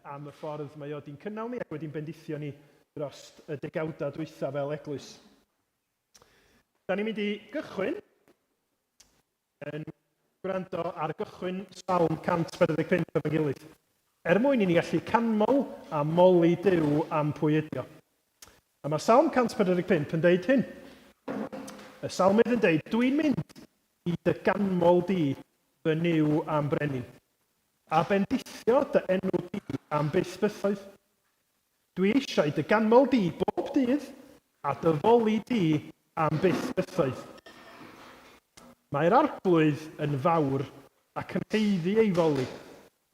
am y ffordd mae o di'n cynnal ni ac wedi'n bendithio ni dros y degawdau dwytha fel eglwys. Da ni'n mynd i gychwyn yn gwrando ar gychwyn Salm 145 efo'n gilydd. Mwyn i ni gallu canmol a moli Duw am pwy ydi o. A mae Salm 145 yn deud hyn. Y Salmydd yn deud, dwi'n mynd i dy ganmol di fy niw am brenin, a bendithio dy enw di am byth bythoedd. Dwi eisiau dy ganmol di bob dydd a dyfoli di am byth bythoedd. Mae'r arglwydd yn fawr ac yn heiddi ei foli.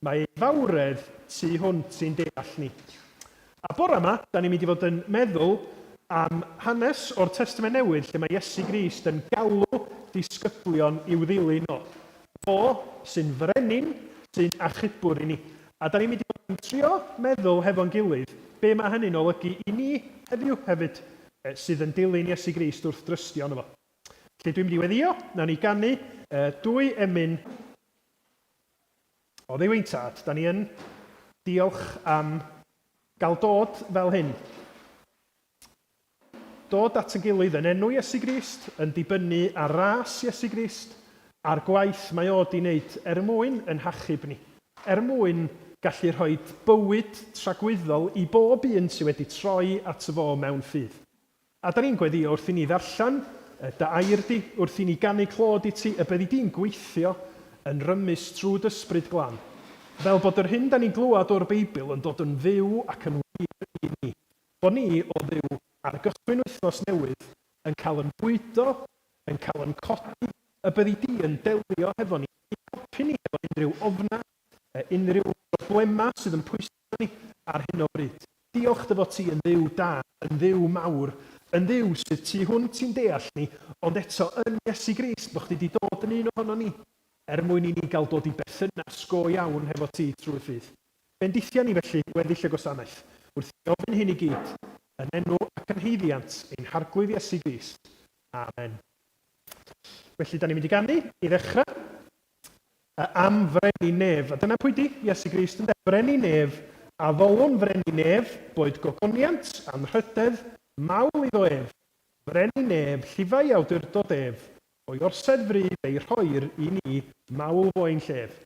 Mae ei fawredd tu hwnt sy'n deall ni. A bore yma, da ni'n mynd i fod yn meddwl am hanes o'r Testament Newydd lle mae Iesu Grist yn galw disgyblion i'w ddilyn o. Fo sy'n frenin sy'n achubwr i ni. A da ni'n mynd i fod yn trio meddwl hefo'n gilydd be mae hynny'n olygu i ni heddiw hefyd sydd yn dilyn Iesu Grist wrth drystio yno fo. Lle dwi'n mynd i weddio, na ni ganu dwy emyn o ddiwyntad. Da ni yn diolch am gael dod fel hyn. Dod at y gilydd yn enw Iesu Grist, yn dibynnu ar ras Iesu Grist, a'r gwaith mae o di wneud mwyn yn hachub ni. Mwyn gallu rhoi bywyd tragwyddol i bob un sydd wedi troi at fo mewn ffydd. A da ni'n gweddio wrth i ni ddarllen dy air di, wrth i ni ganu clod i ti, y byddi di'n gweithio yn rymus trwy ysbryd glân. Fel bod yr hyn da ni'n glwad o'r Beibl yn dod yn fyw ac yn wir i ni. Bo ni o ddiw ar gychwyn wythnos newydd yn cael yn bwydo, yn cael yn codi, y byddi di yn delio hefo ni, i helpu ni efo unrhyw ofna, unrhyw broblema sydd yn pwysau ni ar hyn o bryd. Diolch dy fod ti yn ddiw da, yn ddiw mawr, yn ddiw sydd tu hwnt sy'n deall ni, ond eto yn Iesu Grist bod chdi wedi dod yn un ohono ni, mwyn i ni gael dod i berthynas go iawn hefo ti trwy'r ffydd. Bendithia ni felly weddill y gwasanaeth, wrth i ofyn hyn i gyd, yn enw ac yn heiddiant ein harglwydd Iesu Grist. Amen. Felly, da ni'n mynd i ganu i ddechrau am freni nef. A dyna pwy di Iesu Grist yn dweud. Freni nef, a ddolwn freni nef, boed gogoniant, anrhydedd, mawl iddo ef. Freni nef, llifau awdurdod ef, o'i orsedd fryd ei rhoi'r i ni mawl fo'n llef.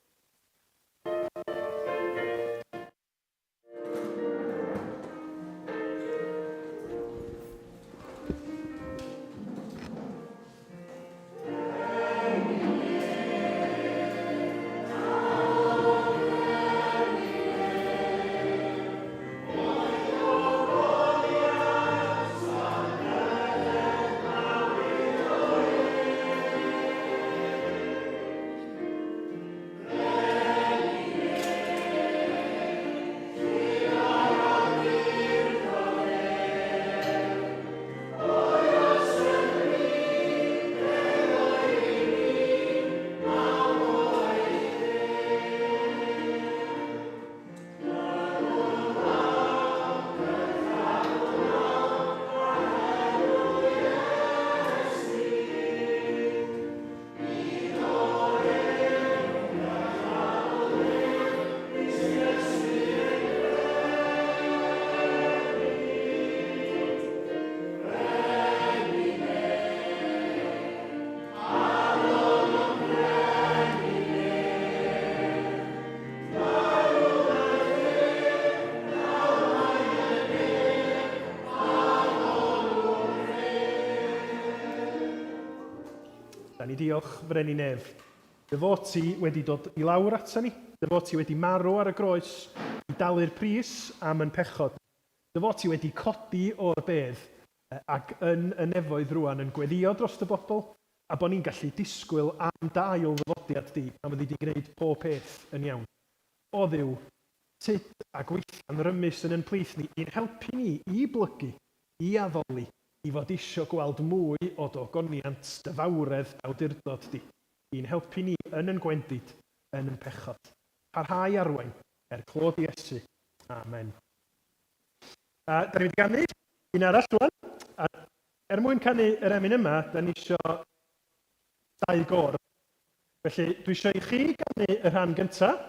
Ni diolch freni nef. Dy fod ti wedi dod i lawr ata ni. Dy fod ti wedi marw ar y groes i dalu'r pris am yn pechod. Dy fod ti wedi codi o'r bedd ac yn y nefoedd rwan yn gweddio dros y bobl a bod ni'n gallu disgwyl am dail ddyfodiad di a fyddi di gwneud pob peth yn iawn. O Dduw, tyd a gweithiau'n rymus yn ein plith ni i'n helpu ni i blygu, i addoli, i fod isio gweld mwy o dogoniant dyfawredd awdurdod di, i'n helpu ni yn yn gwendid, yn yn pechod. Parhau arwain, clod Iesu. Amen. Da ni wedi ganu un arall rwan. Mwyn canu yr emyn yma, da ni eisiau 2 gor. Felly, dwi eisiau i chi ganu y rhan gyntaf,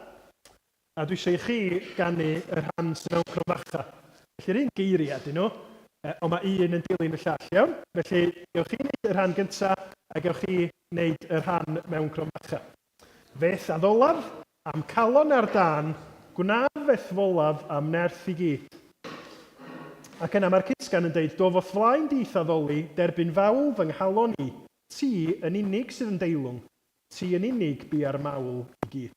A dwi eisiau i chi gannu y rhan sy'n mewn cronfacha. Felly'r un geiriau dyn nhw, ond mae un yn dilyn y llall, iawn? Felly, gewch chi wneud y rhan gyntaf, a gewch chi wneud y rhan mewn cronfacha. Feth addolaf am calon ar dan, gwnadd feth folaf am nerth i gyd. Ac yna mae'r cysgan yn dweud, dofodd flaen di addoli, derbyn fawl fy nghalon i, ti yn unig sydd yn deilwng, ti yn unig bu ar mawl i gyd.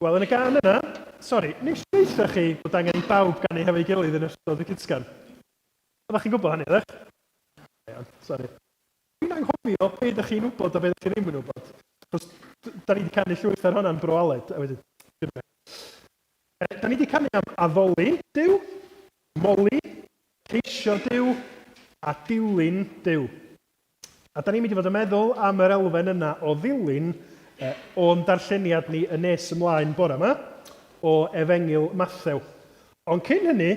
Wel, yn y gan yna, nes i ddeitha chi bod angen i bawb ganu hefo'i gilydd yn ystod y cysgan. Oeddech chi'n gwybod hynny, ddech? Iawn, sori. Dwi'n anghofio be ydych chi'n wybod a be ydych chi ddim yn wybod. Achos da ni wedi canu llwyth ar hwnna'n broaled. Da ni wedi canu am addoli Duw, moli, ceisio Duw, a dilyn Duw. A da ni'n mynd i fod yn meddwl am yr elfen yna o ddilyn o'n darlleniad ni y nes ymlaen bore yma o Efengil Mathew. Ond cyn hynny,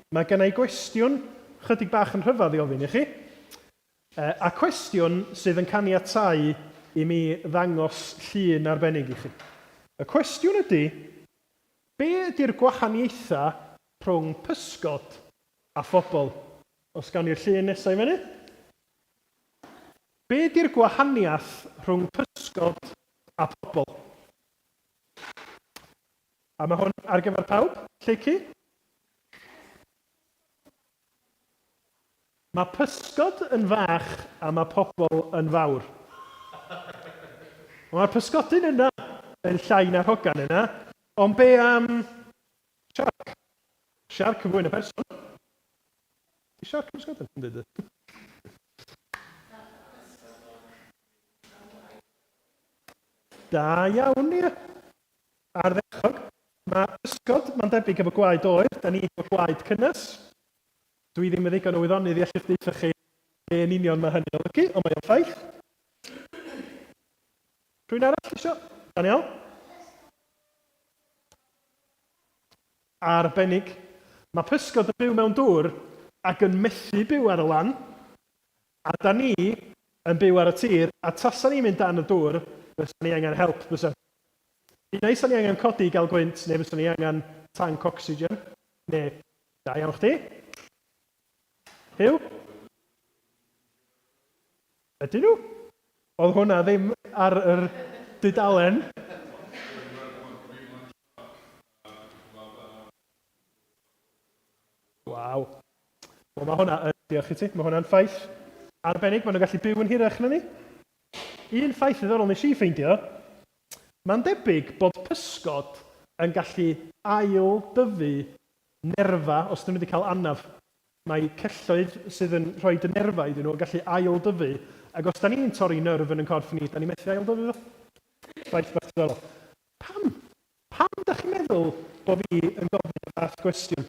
mae gennau gwestiwn chydig bach yn rhyfedd i ofyn i chi. A cwestiwn sydd yn caniatáu i mi ddangos llun arbennig i chi. Y cwestiwn ydy, be ydy'r gwahaniaethau rhwng pysgod a phobl? Os gawn ni'r llun nesaf i fyny? Be ydy'r gwahaniaeth rhwng pysgod a pobl? A mae hwn ar gyfer pawb, lleici. Mae pysgod yn fach a mae pobl yn fawr. Mae'r pysgodyn yna yn llai na'r hogan yna, ond be am siarc? Siarc yn fwy na person. I siarc yn pysgodyn? Ynddi. Da iawn, ia. Ar ddechog. Mae pysgod, mae'n debyg efo gwaed oer, da ni efo gwaed cynnes. Dwi ddim yn ddigon o wyddonydd i allwch deitha chi yn union mae hynny'n olygu, ond mae'n ffaith. Rwy'n arall eisiau? Daniel? Arbennig. Mae pysgod yn byw mewn dŵr ac yn methu byw ar y lan, a da ni yn byw ar y tir, a tasa ni'n mynd dan y dŵr, fysa ni angen help, fysa. Neu fysa ni angen codi i gael gwynt, neu fysa ni angen tank ocsigen, neu da iawn chdi. Hyw? Ydyn nhw? Oedd hwnna ddim ar yr dudalen. Waw. Wel, mae hwnna, diolch i ti, mae hwnna'n ffaith arbennig, maen nhw'n gallu byw yn hirach na ni. Un ffaith ddiddorol nes i ffeindio, mae'n debyg bod pysgod yn gallu ail-dyfu nerfa os dyn nhw wedi cael anaf. Mae celloedd sydd yn rhoi y nerfa iddyn nhw yn gallu ail-dyfu, ac os da ni'n torri nerf yn corff ni, da ni'n methu ail-dyfu fo. Ffaith bach ddiddorol. Pam da chi'n meddwl bod fi yn gofyn y fath gwestiwn?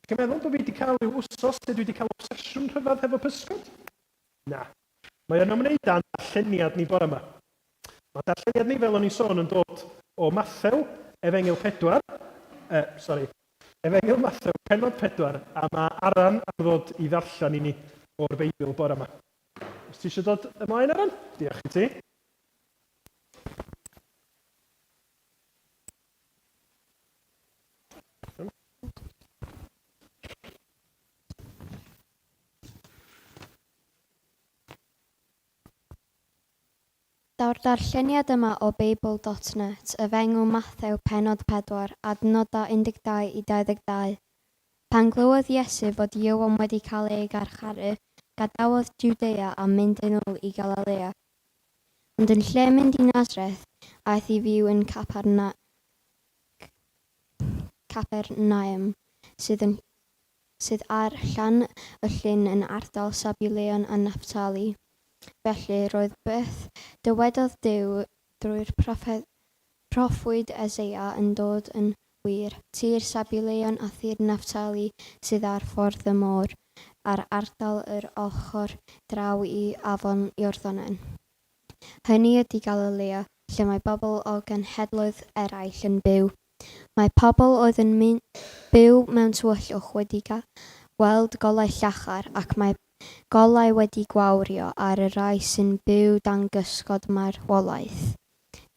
Chi'n meddwl bod fi wedi cael i'w wsos lle dwi wedi cael obsesiwn rhyfedd hefo pysgod? Na. Mae yn ymwneud â'n darlleniad ni bore yma. Mae darlleniad ni, fel o'n i'n sôn, yn dod o Mathew, Efengil 4, Efengil Mathew, penod 4, a mae Aran am ddod i ddarllen i ni o'r Beibl bore yma. Os ti eisiau dod ymlaen, Aran? Diolch i ti. Daw'r darlleniad yma o Beibl.net, Efengil Mathew penod 4, adnodau 12 i 22. Pan glywodd Iesu fod Ioan wedi cael ei garcharu, gadawodd Jwdea a mynd yn ôl i Galilea. Ond yn lle mynd i Nasreth, aeth i fyw yn Capernaum, sydd ar llan y llyn yn ardal Sabuleon a Naphtali. Felly roedd beth dywedodd Duw drwy'r proffwyd Eseia yn dod yn wir, tir Sabuleon a thir Naphtali sydd ar ffordd y môr, ar ardal yr ochr draw i afon Iorddonen. Hynny ydy Galilea, lle mae bobl o genhedloedd eraill yn byw. Mae pobl oedd yn byw mewn tywyllwch wedi gweld golau llachar, ac mae golau wedi gwawrio ar y rai sy'n byw dan gysgod marwolaeth.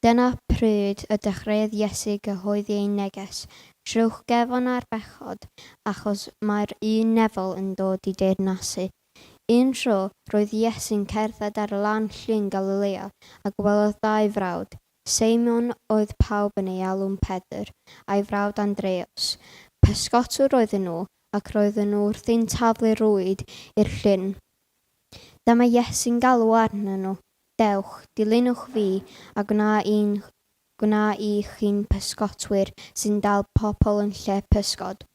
Dyna pryd y dechreuodd Iesu gyhoeddi ei neges, trwch gefn ar bechod, achos mae'r un nefol yn dod i deyrnasu. Un tro, roedd Iesu'n cerdded ar y lan llyn Galilea, a gwelodd dau frawd. Seimon oedd pawb yn ei alw'n Pedr, a'i frawd Andreas. Pysgotwr oedden nhw, ac roedden nhw wrthi'n taflu rwyd i'r llyn. Dyma Iesu'n galw arnyn nhw, dewch, dilynwch fi, a gwna i chi'n pysgotwyr sy'n dal pobl yn lle pysgod.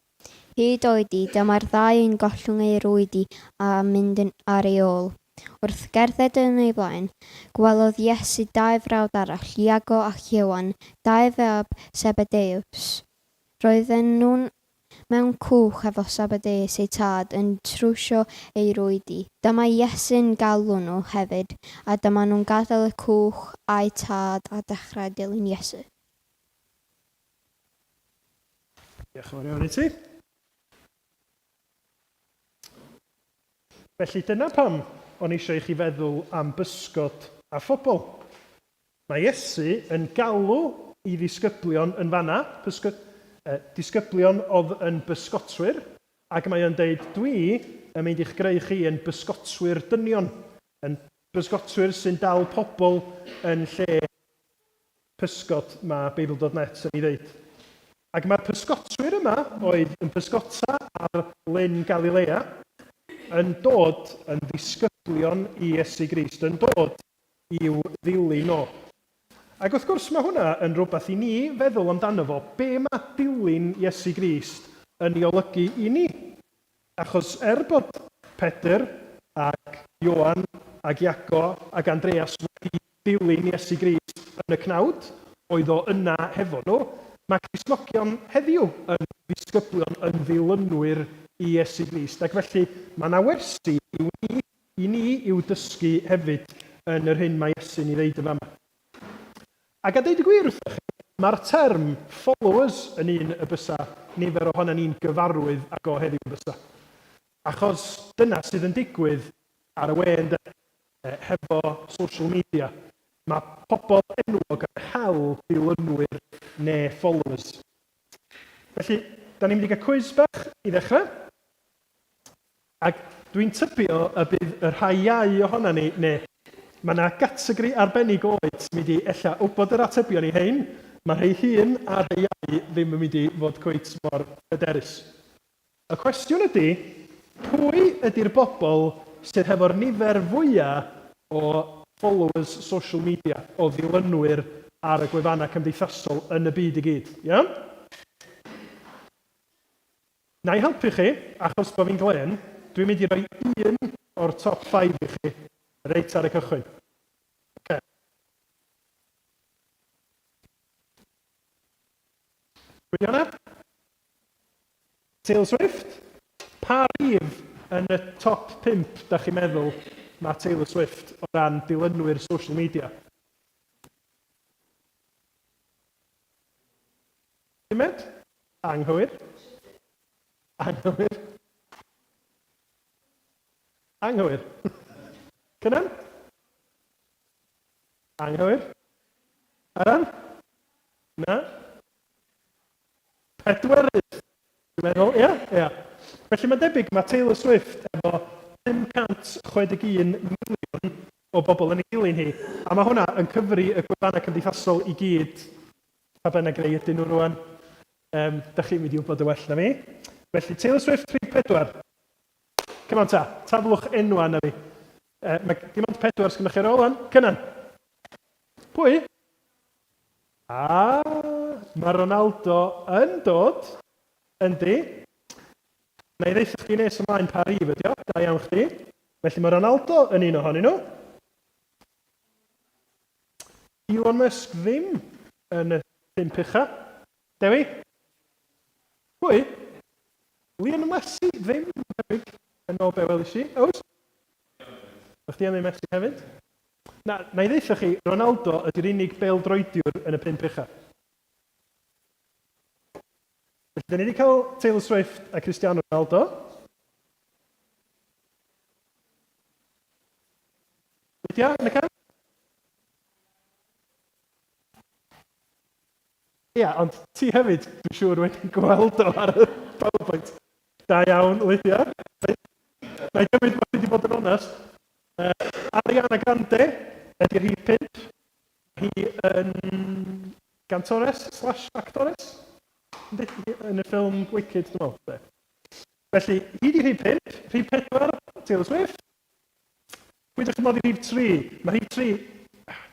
Hyd oedi, dyma'r ddau yn gollwng ei rwydi a mynd ar ei ôl. Wrth gerdded yn ei blaen, gwelodd Iesu dau frawd arall, Iago ac Ioan, dau fab Zebedeus. Roedden nhw'n mewn cwch efo Zebedeus ei tad yn trwsio ei rwydi. Dyma Iesu'n galw nhw hefyd, a dyma nhw'n gadael y cwch a'i tad a dechrau dilyn Iesu. Diolch yn fawr iawn i ti. Felly dyna pam o'n eisiau i chi feddwl am bysgod a phobl. Mae Iesu yn galw i ddisgyblion yn fanna, disgyblion oedd yn bysgotwyr, ac mae o'n deud, dwi yn mynd i'ch greu chi yn bysgotwyr dynion, yn bysgotwyr sy'n dal pobl yn lle pysgod mae Beibl.net yn ei ddeud. Ac mae'r pysgotwyr yma oedd yn pysgota ar lyn Galilea, yn dod yn ddisgyblion i Iesu Grist, yn dod i'w ddilyn o. Ac wrth gwrs mae hwnna yn rhywbeth i ni feddwl amdano fo, be mae dilyn Iesu Grist yn ei olygu i ni. Achos bod Pedr ac Ioan ac Iago ac Andreas wedi dilyn Iesu Grist yn y cnawd, oedd o yna hefo nhw, Mae Cristnogion heddiw yn ddisgyblion yn ddilynwyr i Iesu Grist. Ac felly mae yna wersi i ni i'w dysgu hefyd yn yr hyn mae Iesu'n ei ddeud yma. Ac a deud y gwir wrthych chi, mae'r term followers yn un y bysa nifer ohono ni'n gyfarwydd ag o heddiw bysa. Achos dyna sydd yn digwydd ar y we hefo social media. Mae pobl enwog yn hel dilynwyr neu followers. Felly, da ni'n mynd i gael cwys bach i ddechrau. Ac dwi'n tybio y bydd y rhai iau ohono ni, neu mae yna categori arbennig oed sy'n mynd i ella wybod yr atebion i hein. Mae rhai hun a rhai iau ddim yn mynd i fod cweit mor hyderus. Y cwestiwn ydy, pwy ydy'r bobl sydd hefo'r nifer fwyaf o followers social media, o ddilynwyr ar y gwefannau cymdeithasol yn y byd i gyd? Iawn? Na i helpu chi, achos bod fi'n glen, dwi'n mynd i roi un o'r top 5 i chi, reit ar y cychwyn. Okay. Pwy hwnna? Taylor Swift? Pa rif yn y top 5, da chi'n meddwl, mae Taylor Swift o ran dilynwyr social media? Pumed? Anghywir. Anghywir. Anghywir. Cynan? Anghywir. Aran? Na? Pedwerydd. Dwi'n meddwl, ia. Felly mae'n debyg mae Taylor Swift efo 561 miliwn o bobl yn ei dilyn hi. A mae hwnna yn cyfri y gwefannau cymdeithasol i gyd. Pa bynnag greu ydyn nhw rwan. Da chi'n mynd i wybod y well na fi. Felly Taylor Swift 34. Come on ta, taflwch enwa na fi. Dim ond 4 sgynnych chi'r ôl o'n? Cynnan. Pwy? Mae Ronaldo yn dod. Yndi. Na i ddeithio chi nes ymlaen pa rif ydi o. Da iawn chdi. Felly mae Ronaldo yn un ohonyn nhw. Elon Musk ddim yn y 5 ucha. Dewi? Pwy? Lionel Messi ddim yn ôl be welis i. Oes? O'ch di am ei Messi hefyd? Na i ddeithio chi, Ronaldo ydy'r unig bêl-droediwr yn y 5 ucha. Felly, da ni wedi cael Taylor Swift a Cristiano Ronaldo. Wedi yn y can? Ia, ond ti hefyd, dwi'n siŵr wedi gweld o ar y PowerPoint. Da iawn, Lydia. Na i gymryd bod wedi bod yn onest. Ariana Grande ydy'r rhif 5. Hi yn gantores/actores yn y ffilm Wicked, dwi'n meddwl. Felly, hi di rhif 5, rhif 4, Taylor Swift. Pwy ydych chi'n modd i rhif 3? Mae rhif 3...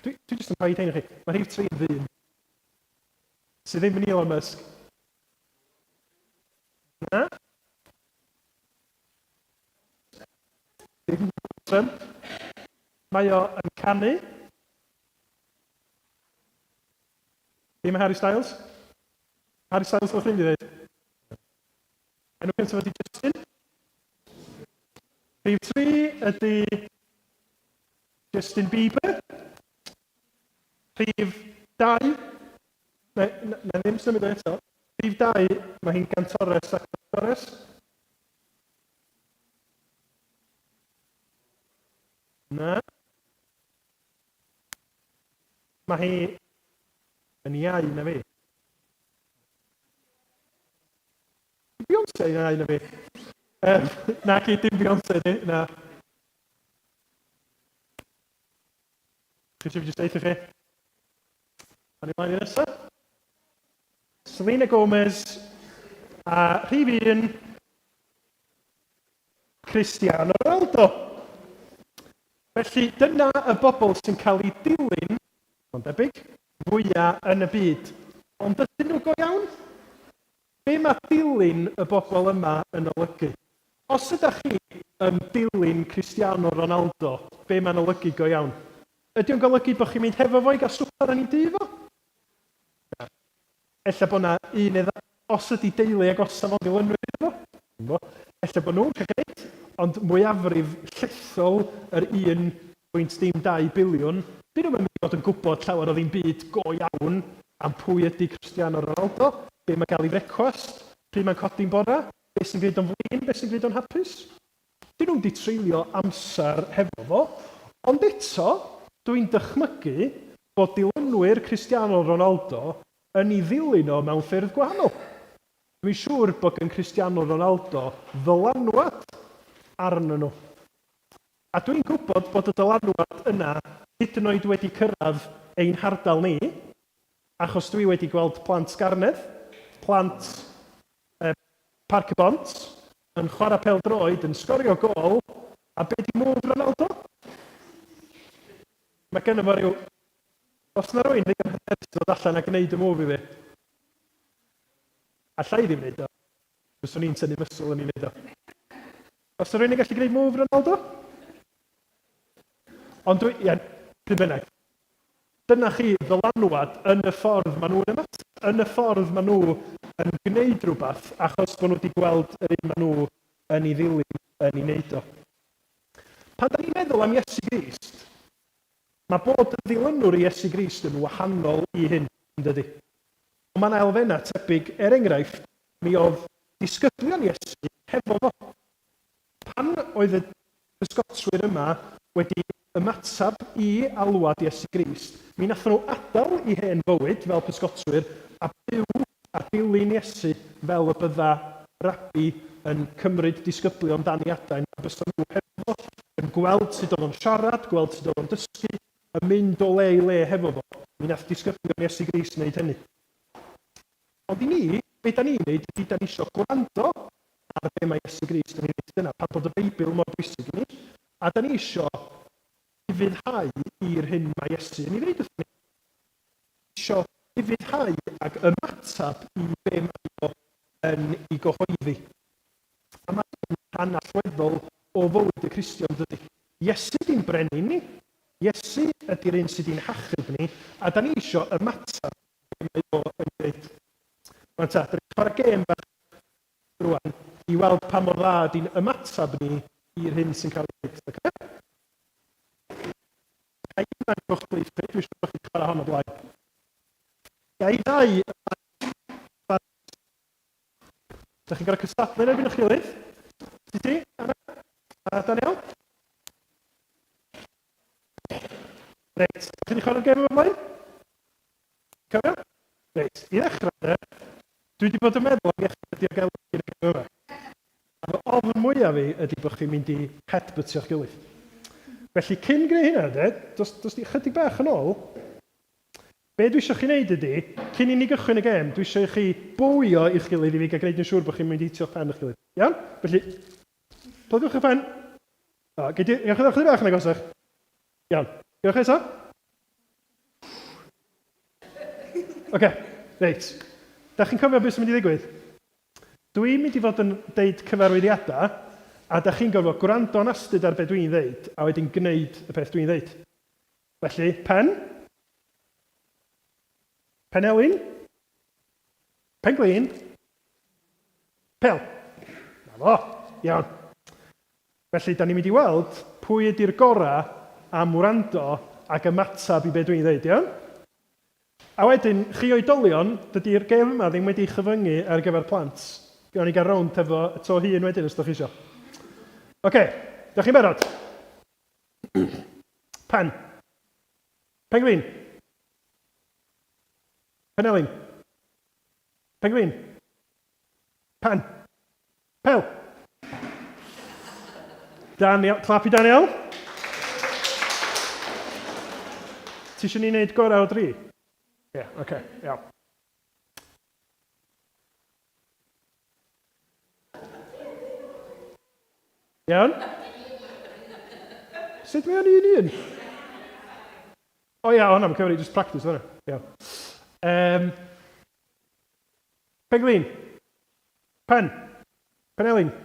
Dwi jyst yn rhoi tein i chi. Mae rhif 3 yn ddyn. Sydd ddim yn Elon Musk. Na? Ddim Trump. Mae o yn canu. Ddim Harry Styles. Harry Styles o'ch ddim wedi dweud. Enw cyntaf ydy Justin. Rhif 3 ydy Justin Bieber. Rhif 2. Na ddim symud o eto. Rhif 2, mae hi'n gantores ac actores. Na. Mae hi yn iau na fi. Beyoncé yn iau na fi. Na ci, dim Beyoncé ni, na. Chi jyst eithaf chi? A'n i mlaen i nesaf? Selena Gomez a rhif 1 Cristiano Ronaldo. Felly dyna y bobl sy'n cael ei dilyn, ond debyg, fwyaf yn y byd. Ond ydyn nhw go iawn? Be mae dilyn y bobl yma yn olygu? Os ydych chi yn dilyn Cristiano Ronaldo, be mae'n olygu go iawn? Ydy o'n golygu bod chi'n mynd hefo fo i gael swper yn ei dŷ fo? Ella bod yna un neu os ydy deulu agosaf o'n dilynwyr iddo fo. Ella bod nhw'n cael gwneud, ond mwyafrif llethol yr 1.2 biliwn, dyn nhw'n mynd i fod yn gwybod llawer o ddim byd go iawn am pwy ydy Cristiano Ronaldo, be mae gael ei frecwast, pryd mae'n codi'n bora, beth sy'n gwneud o'n flin, beth sy'n gwneud o'n hapus. Dyn nhw'n di treulio amser hefo fo, ond eto, dwi'n dychmygu bod dilynwyr Cristiano Ronaldo yn ei ddilyn o mewn ffyrdd gwahanol. Dwi'n siŵr bod yn Cristiano Ronaldo ddylanwad arnyn nhw. A dwi'n gwybod bod y dylanwad yna hyd yn oed wedi cyrraedd ein hardal ni, achos dwi wedi gweld plant Garnedd, plant Parc y Bont, yn chwarae pêl-droed, yn sgorio gol, a be di move Ronaldo? Mae gennym fo ryw... Os yna rwy'n ddigon hyderus ddod allan a gwneud y move i fi. Alla i ddim wneud o. Fyswn i'n tynnu mysl yn ei wneud o. Os yna rwy'n gallu gwneud move Ronaldo? Ond dwi... Ie, pryd bynnag. Dyna chi ddylanwad yn y ffordd maen nhw'n ymateb, yn y ffordd maen nhw yn gwneud rhywbeth, achos bod nhw wedi gweld yr un maen nhw yn ei ddilyn yn ei wneud o. Pan da ni'n meddwl am Iesu Grist, mae bod y ddilynwr i Iesu Grist yn wahanol i hyn, yn dydy. Ond mae'n elfennau tebyg, enghraifft, mi oedd disgyblion Iesu hefo fo. Pan oedd y pysgotwyr yma wedi ymatab i alwad Iesu Grist, mi nath nhw adael i hen fywyd fel pysgotwyr a byw a dilyn Iesu fel y bydda rabbi yn cymryd disgyblion daniadau a bysyn nhw hefo, yn gweld sut oedd o'n siarad, gweld sut oedd o'n dysgu, yn mynd o le i le hefo fo. Mi nath disgyblion Iesu Grist wneud hynny. Ond i ni, be da ni'n neud, ydy da ni eisiau gwrando ar be mae Iesu Grist yn ei wneud yna, pan bod y Beibl mor bwysig i ni, a da ni eisiau fyddhau i'r hyn mae Iesu yn ei wneud wrth ni. Eisiau fyddhau ac ymatab i be mae o yn ei gyhoeddi. A mae'n rhan allweddol o fywyd y Cristion dydy. Iesu di'n brenin ni, Iesu ydy'r un sydd di'n hachub ni, a da ni eisiau ymatab be mae o yn ei wneud. Mae'n ta, da ni'n chwarae gêm bach rwan i weld pa mor dda di'n ymatab ni i'r hyn sy'n cael ei wneud. Okay? Ga i ddau o'ch gleithio, dwi'n siŵr bod chi'n chwarae hon o blaen. Ga i ddau... Da chi'n gorau cystadlu yn erbyn o'ch gilydd? Ti? Anna? A Daniel? Reit, chi'n i chwarae'r gêm o blaen? Cofio? Reit, i ddechrau, dwi wedi bod yn meddwl am iechyd diogelwch i'r gêm yma. A fy ofn mwyaf fi ydy bod chi'n mynd i headbutio'ch gilydd. Felly, cyn gwneud hynna, dos di chydig bach yn ôl, be dwi eisiau chi wneud ydy, cyn i ni gychwyn y gêm, dwi eisiau chi bwyo i'ch gilydd i fi gael gwneud yn siŵr bod chi'n mynd i hitio'ch pen i'ch gilydd. Iawn? Felly, plygwch y pen. Gewch chi ddechrau bach yn agosach? Iawn. Gewch chi eto? Oce, reit. Da chi'n cofio beth sy'n mynd i ddigwydd? Dwi'n mynd i fod yn deud cyfarwyddiadau, a da chi'n gofio gwrando yn astyd ar beth dwi'n ddeud, a wedyn gwneud y peth dwi'n ddeud. Felly, pen. Penelin. Penglin. Pel. Na fo. Iawn. Felly, da ni'n mynd i weld pwy ydy'r gorau am wrando ac ymatab i beth dwi'n ddeud, iawn? A wedyn, chi oedolion, dydy'r gêm yma ddim wedi chyfyngu ar gyfer plant. Gawn ni gael rownd efo y to hun wedyn, os ydych chi eisiau. Oce, da chi'n barod? Pen. Penglin. Penelin. Penglin. Pen. Pel. Daniel, clap i Daniel. Ti eisiau ni wneud gorau o 3? Ie, oce, iawn. Iawn? Sut mae o'n un? O ia, hwnna, mae'n cyfri, just practice, hwnna. Iawn. Penglin. Pen. Penelin.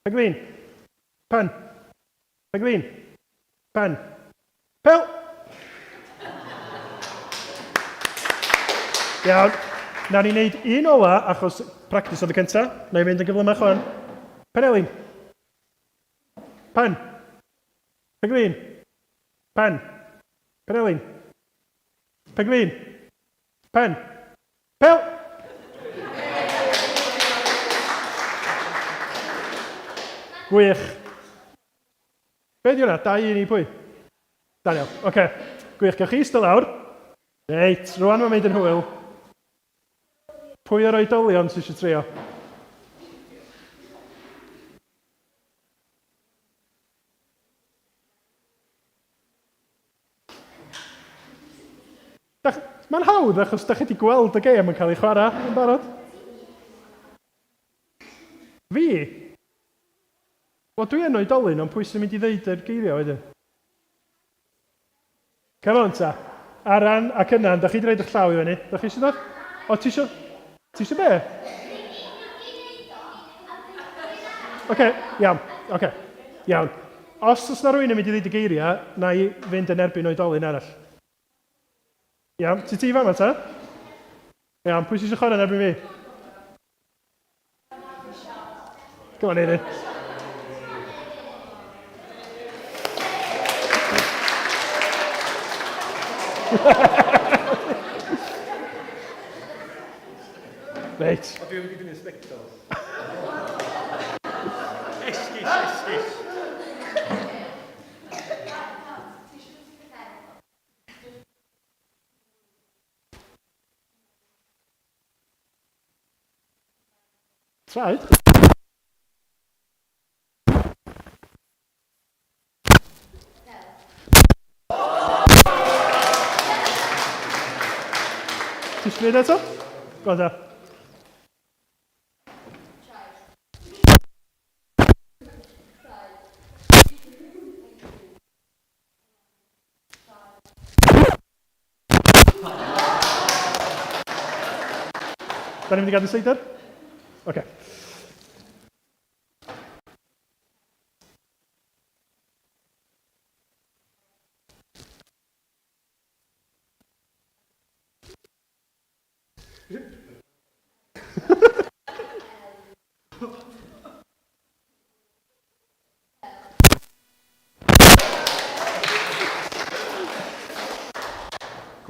Penglin. Pen. Penglin. Pen. Pel. Iawn. Nawn ni wneud un ola, achos practis oedd y cynta. Na i fynd yn gyflymach o'n. Penelin. Pen. Pegrin. Pen. Penelin. Pegrin. Pen. Pel. Gwych. Be di hwnna? 2-1 i pwy? Daniel. Oce. Gwych. Gewch chi ystod lawr. Reit. Rwan mae'n mynd yn hwyl. Pwy o'r oedolion sydd eisiau trio? Mae'n hawdd achos da chi wedi gweld y gêm yn cael ei chwarae yn barod. Fi? Wel, dwi yn oedolyn, ond pwy sy'n mynd i ddeud yr geirio wedyn? Come on ta. Aran ac yna'n, da chi wedi rhaid eich llaw i fyny. Da chi eisiau dod? O, ti eisiau be? Oce, iawn. Oce, iawn. Os oes na rwy'n yn mynd i ddeud y geiriau, na i fynd yn erbyn oedolyn arall. Iawn, ti fan ta? Iawn, pwy sy'n chwarae yn erbyn fi? Come on, Eirin. Reit. O, dwi'n mynd i fynd i'r spectols. Esgus. Traed? Ti'n sbyd eto? Gwada. Da ni'n mynd i gadw seidr? Oce.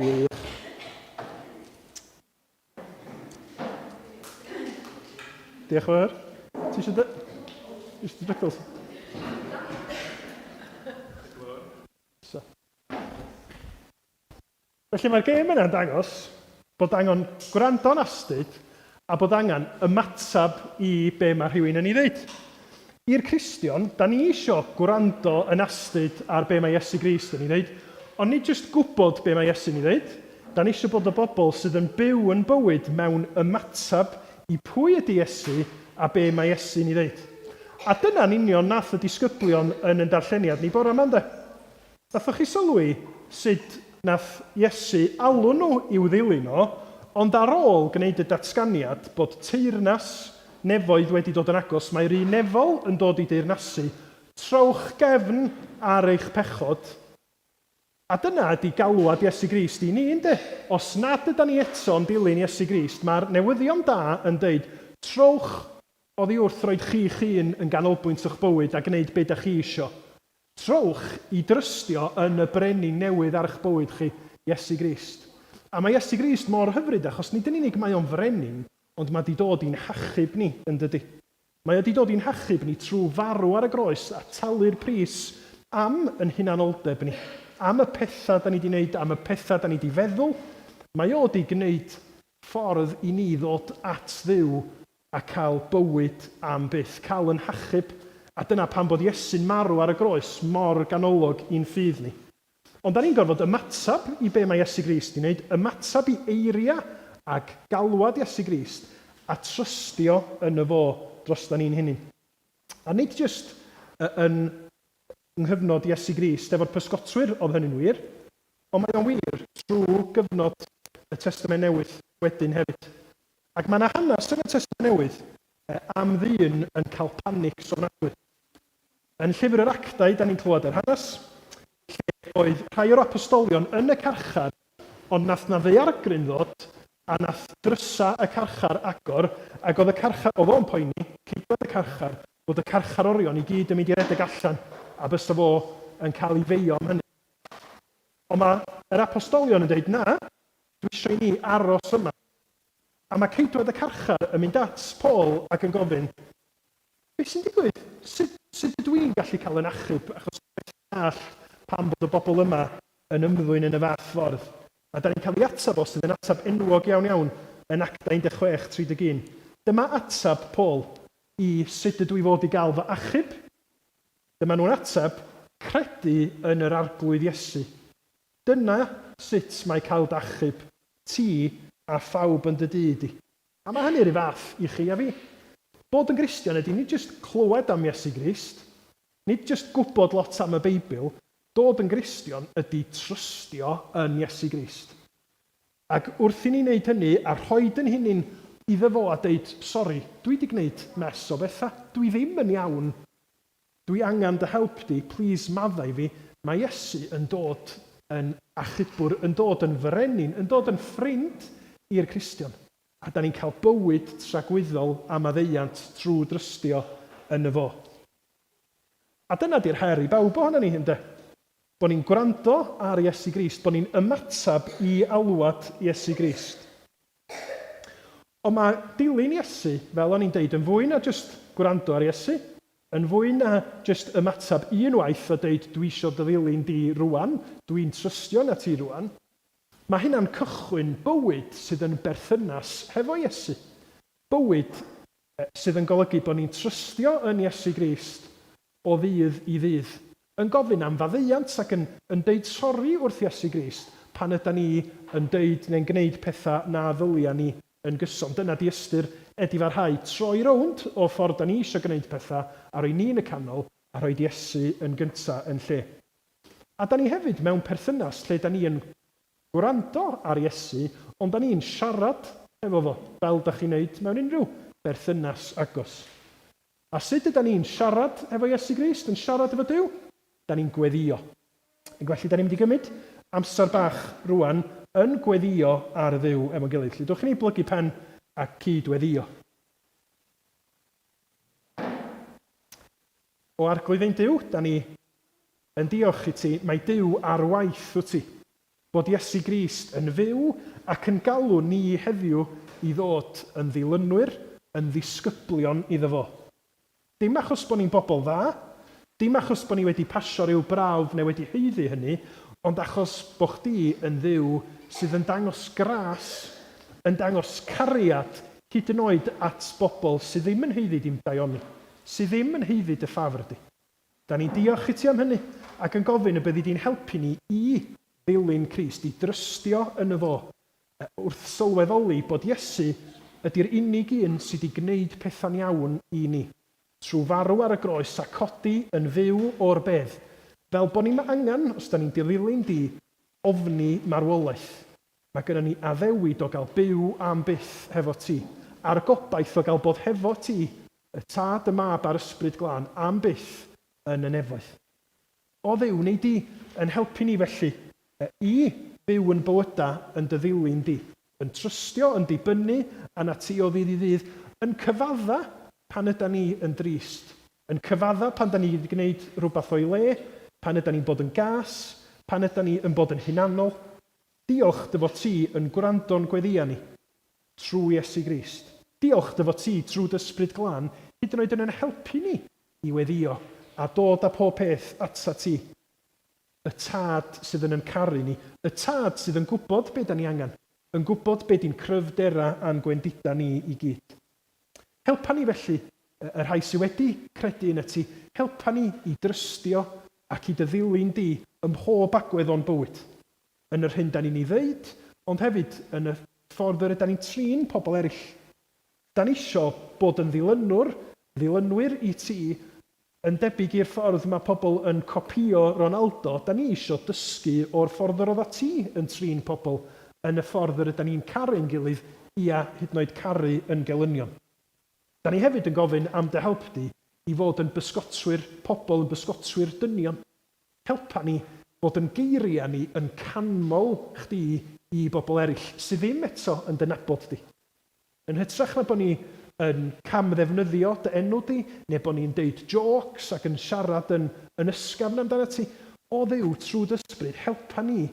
Gwych. Diolch yn fawr. Ti eisiau dybygol? Felly mae'r gêm yna'n dangos bod angen gwrando'n astyd a bod angen ymatab i be mae rhywun yn ei ddweud. I'r Cristion, da ni eisiau gwrando yn astyd ar be mae Iesu Grist yn ei ddweud, ond nid jyst gwybod be mae Iesu'n ei ddweud, da ni eisiau bod y bobl sydd yn byw yn bywyd mewn ymatab i pwy ydy Iesu a be mae Iesu'n ei ddweud. A dyna'n union nath y disgyblion yn darlleniad ni bore yma, ynde? Nathoch chi sylwi sut nath Iesu alw nhw i'w ddilyn o, ond ar ôl gwneud y datganiad bod teyrnas nefoedd wedi dod yn agos, mae'r un nefol yn dod i deyrnasu, trowch gefn ar eich pechod. A dyna ydy galwad Iesu Grist i ni, ynddo? Os nad ydyn ni eto yn dilyn Iesu Grist, mae'r newyddion da yn deud, trowch oddi wrth roed chi'ch hun yn ganolbwynt o'ch bywyd a gwneud beth ydych chi isio. Trowch i drystio yn y brenin newydd ar eich bywyd chi, Iesu Grist. A mae Iesu Grist mor hyfryd achos nid yn unig mae o'n frenin, ond mae wedi dod i'n hachub ni yn dydy. Mae wedi dod i'n hachub ni trwy farw ar y groes a talu'r pris am yn hunanoldeb ni. Am y pethau da ni wedi wneud, am y pethau da ni wedi feddwl. Mae o wedi gwneud ffordd i ni ddod at Dduw a cael bywyd am byth, cael yn hachub. A dyna pan bod Iesu'n marw ar y groes mor ganolog i'n ffydd ni. Ond da ni'n gorfod ymatab i be mae Iesu Grist i wneud, ymatab i eiria ac galwad Iesu Grist a trystio yn y fo dros da ni'n hynny. A nid jyst yn nghyfnod Iesu Grist efo'r pysgotwyr oedd hynny'n wir, ond mae o'n wir trwy gyfnod y Testament Newydd wedyn hefyd. Ac mae yna hanes yn y Testament Newydd am ddyn yn cael panic sonadwy. Yn llyfr yr Actau, da ni'n clywed yr hanes, lle oedd rhai o'r apostolion yn y carchar, ond nath na ddaeargryn ddod a nath drysa y carchar agor, ac oedd y carchar, oedd o'n poeni, cydwyd y carchar, bod y carchar orion i gyd yn mynd i redeg allan, a bysa fo yn cael ei feio am hynny. Ond mae yr apostolion yn dweud, na, dwi eisiau i ni aros yma. A mae ceidwad y carchar yn mynd at Paul ac yn gofyn, beth sy'n digwydd? Sut ydw i'n gallu cael yn achub achos all pam bod y bobl yma yn ymddwyn yn y fath ffordd? A da ni'n cael ei atab o sydd yn atab enwog iawn yn Acta 16:31. Dyma atab Paul i sut ydw i fod i gael fy achub. Dyma nhw'n atab credu yn yr arglwydd Iesu. Dyna sut mae cael d'achub ti a phawb yn dy dyd i. A mae hynny'r fath i chi a fi. Bod yn Gristion ydy nid jyst clywed am Iesu Grist, nid jyst gwybod lot am y Beibl, dod yn Gristion ydy trystio yn Iesu Grist. Ac wrth i ni wneud hynny a rhoid yn hunain iddo fo a deud, sori, dwi wedi gwneud mes o bethau, dwi ddim yn iawn, dwi angen dy help di, please maddau fi, mae Iesu yn dod yn achubwr, yn dod yn frenin, yn dod yn ffrind i'r Cristion. A da ni'n cael bywyd tragwyddol a maddeiant trwy drystio yn y fo. A dyna di'r her i bawb ohono ni, ynddo? Bod ni'n gwrando ar Iesu Grist, bod ni'n ymatab i alwad Iesu Grist. Ond mae dilyn Iesu, fel o'n i'n deud, yn fwy na jyst gwrando ar Iesu, yn fwy na jyst ymatab unwaith a deud dwi eisiau dy ddilyn di rwan, dwi'n trystio na ti rwan. Mae hynna'n cychwyn bywyd sydd yn berthynas hefo Iesu. Bywyd sydd yn golygu bod ni'n trystio yn Iesu Grist o ddydd i ddydd. Yn gofyn am faddeiant ac yn deud sori wrth Iesu Grist pan ydyn ni yn deud neu'n gwneud pethau na ddylia ni yn gyson. Dyna di ystyr edifarhau troi rownd o ffordd da ni eisiau gwneud pethau a roi ni'n y canol a rhoi Iesu yn gyntaf yn lle. A da ni hefyd mewn perthynas lle da ni yn gwrando ar Iesu, ond da ni'n siarad efo fo, fel da chi'n neud mewn unrhyw berthynas agos. A sut ydyn ni'n siarad efo Iesu Grist, yn siarad efo Duw? Da ni'n gweddio. Ac felly, da ni'n mynd i gymryd amser bach rwan yn gweddio ar Dduw efo'n gilydd. Felly, dwch chi ni blygu pen a cydweddio. O arglwydd ein Duw, da ni yn diolch i ti, mae Duw ar waith wyt ti. Bod Iesu Grist yn fyw ac yn galw ni heddiw i ddod yn ddilynwyr, yn ddisgyblion iddo fo. Dim achos bod ni'n bobl dda, dim achos bod ni wedi pasio rhyw brawf neu wedi heiddi hynny, ond achos bod chdi yn dduw sydd yn dangos gras, yn dangos cariad, hyd yn oed at bobl sydd ddim yn heiddi dim daioni, sydd ddim yn heiddi dy ffafr di. Da ni'n diolch i ti am hynny, ac yn gofyn y byddi di'n helpu ni i ddilyn Crist, i drystio yn y fo, wrth sylweddoli bod Iesu ydy'r unig un sydd wedi gwneud pethau'n iawn i ni, trwy farw ar y groes a codi yn fyw o'r bedd, fel bod ni'n angen, os da ni'n dilyn di, ofni marwolaeth. Mae gennym ni addewid o gael byw am byth hefo ti, a'r gobaith o gael bod hefo ti, y tad, y mab a'r ysbryd glân, am byth yn y nefoedd. O Dduw, wnei di yn helpu ni felly i fyw yn bywyda yn dy ddilyn di, yn trystio, yn dibynnu, a na ti o ddydd i ddydd, yn cyfadda pan ydyn ni yn drist, yn cyfadda pan ydyn ni wedi gwneud rhywbeth o'i le, pan ydyn ni'n bod yn gas, pan ydyn ni yn bod yn hunanol. Diolch dy fod ti yn gwrando'n gweddia ni trwy Iesu Grist. Diolch dy fod ti trwy dy ysbryd glân, hyd yn oed yn helpu ni i weddio a dod â pob peth ata ti. Y tad sydd yn caru ni, y tad sydd yn gwybod be da ni angen, yn gwybod be di'n cryfdera a'n gwendida ni i gyd. Helpa ni felly, y rhai sydd wedi credu yn y ti, helpa ni i drystio ac i dy ddilyn di ym mhob agwedd o'n bywyd. Yn yr hyn da ni'n ei ddeud, ond hefyd yn y ffordd yr ydyn ni'n trin pobl eraill. Da ni isio bod yn ddilynwyr i ti, yn debyg i'r ffordd mae pobl yn copio Ronaldo, da ni eisiau dysgu o'r ffordd yr oedd ti yn trin pobl yn y ffordd yr ydyn ni'n caru'n gilydd, ia hyd yn oed caru yn gelynion. Da ni hefyd yn gofyn am dy help di i fod yn bysgotwyr pobl, yn bysgotwyr dynion. Helpa ni bod yn geiriau ni yn canmol chdi i bobl eraill sydd ddim eto yn dynabod di. Yn hytrach na bod ni yn camddefnyddio dy enw di, neu bod ni'n deud jokes ac yn siarad yn ysgafn amdano ti, o Dduw trwy dy ysbryd, helpa ni